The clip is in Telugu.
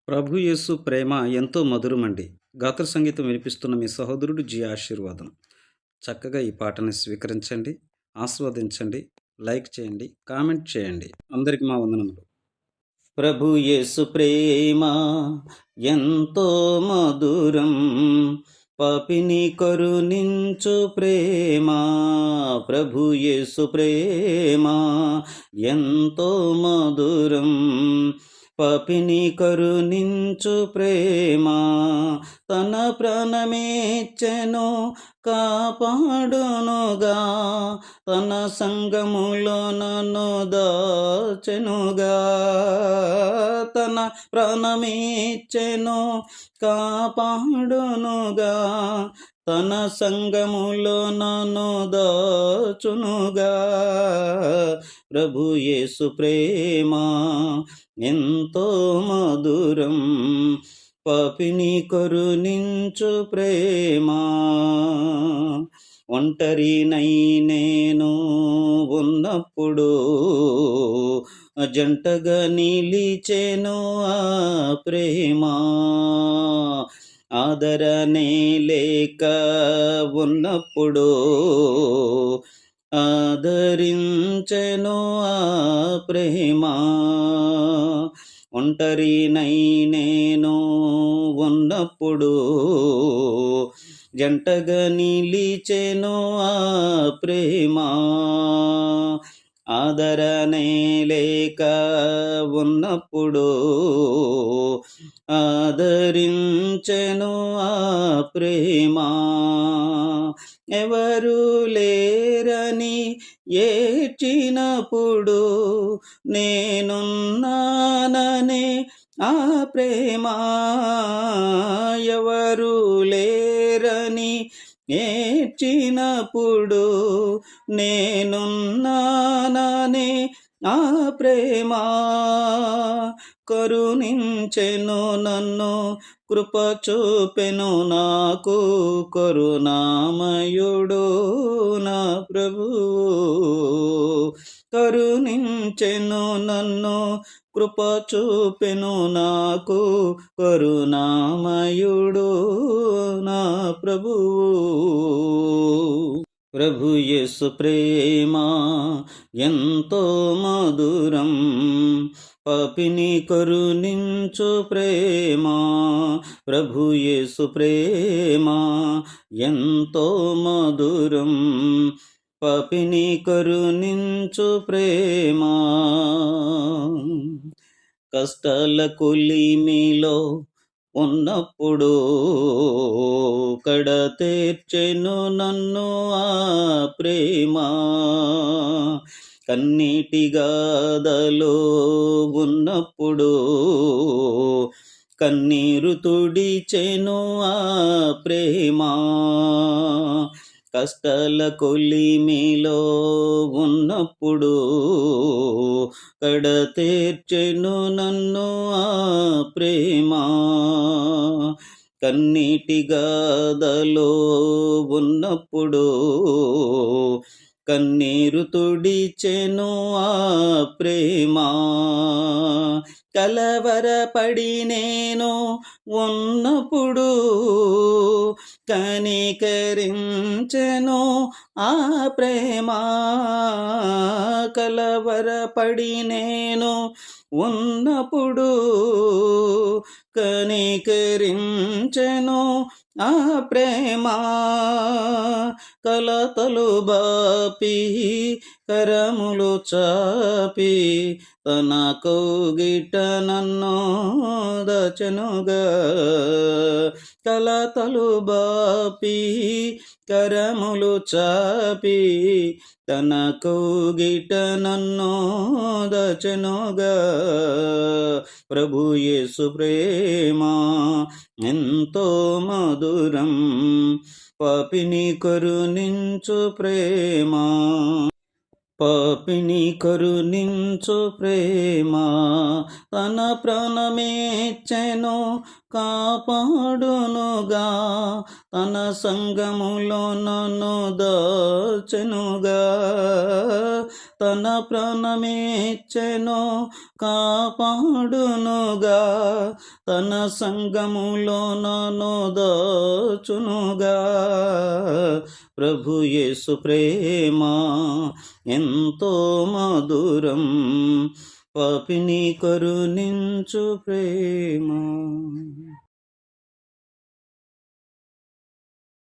ప్రభు యేసు ప్రేమ ఎంతో మధురమండి. గాత్ర సంగీతం వినిపిస్తున్న మీ సహోదరుడు జి. ఆశీర్వాదం. చక్కగా ఈ పాటని స్వీకరించండి, ఆస్వాదించండి, లైక్ చేయండి, కామెంట్ చేయండి. అందరికి మా వందనములు. ప్రభు యేసు ప్రేమ ఎంతో మధురం, పాపిని కరుణించు ప్రేమ. ప్రభు యేసు ప్రేమ ఎంతో మధురం, పాపిని కరుణించు ప్రేమ. తన ప్రాణమేచ్చెను కాపాడునుగా, తన సంగములో నన్ను దాచెనుగా. తన ప్రాణమేచ్చెను కాపాడునుగా, తన సంగములో నన్ను దాచునుగా. ప్రభు యేసు ప్రేమ ఎంతో మధురం, పాపిని కరుణించు ప్రేమ. ఒంటరినై నేను ఉన్నప్పుడు జంటగా నిలిచెను ఆ ప్రేమ. ఆదరణే లేక ఉన్నప్పుడు ఆదరించెను ఆ ప్రేమ. ఒంటరినై నేను ఉన్నప్పుడు జంటగా నిలిచెను ఆ ప్రేమ. ఆదరణే లేక ఉన్నప్పుడు ఆదరించెను ఆ ప్రేమ. ఎవరు లేరని ఏడ్చినప్పుడు నేనున్నాననే ఆ ప్రేమ. ఎవరు లేరని ఏడ్చినప్పుడు నేనున్నాననే ఆ ప్రేమ. కరుణించెను నన్ను, కృప చూపెను నాకు కరుణామయుడు నా ప్రభువు. కరుణించెను నన్ను, కృప చూపెను నాకు కరుణామయుడు నా ప్రభువు. ప్రభు యేసు ప్రేమ ఎంతో మధురం, పాపిని కరుణించు ప్రేమ. ప్రభు యేసు ప్రేమ ఎంతో మధురం, పాపిని కరుణించు ప్రేమ. కష్టాల కొలిమిలో ఉన్నప్పుడు కడతేర్చెను నన్ను ఆ ప్రేమ. కన్నీటి గాథలో ఉన్నప్పుడు కన్నీరు తుడిచెను ఆ ప్రేమ. కష్టాల కొలిమిలో ఉన్నప్పుడు కడతేర్చెను నన్ను ఆ ప్రేమ. కన్నీటి గాథలో ఉన్నప్పుడు కన్నీరు తుడిచెను ఆ ప్రేమ. కలవరపడి నేను ఉన్నప్పుడు కనికరించెను ఆ ప్రేమ. కలవరపడి నేను ఉన్నప్పుడు కనికరించెను ఆ ప్రేమ. కలతలు బాపి కరములు చాపి తన కౌగిట నన్ను దచనుగా. కలతలు బాపి కరములు చాపి తన కౌగిట నన్ను దచనుగా. ప్రభు యేసు ప్రేమ ఎంతో మధురం, పాపిని కరుణించు ప్రేమ. పాపిని కరుణించు ప్రేమ. తన ప్రాణమేచ్చెను కాపాడునుగా, తన సంగములో నన్ను దాచెనుగా. తన ప్రాణమేచ్చెను కాపాడునుగా, తన సంగములో నన్ను దాచునుగా. ప్రభు యేసు ప్రేమ ఎంతో మధురం, పాపిని కరుణించు ప్రేమ.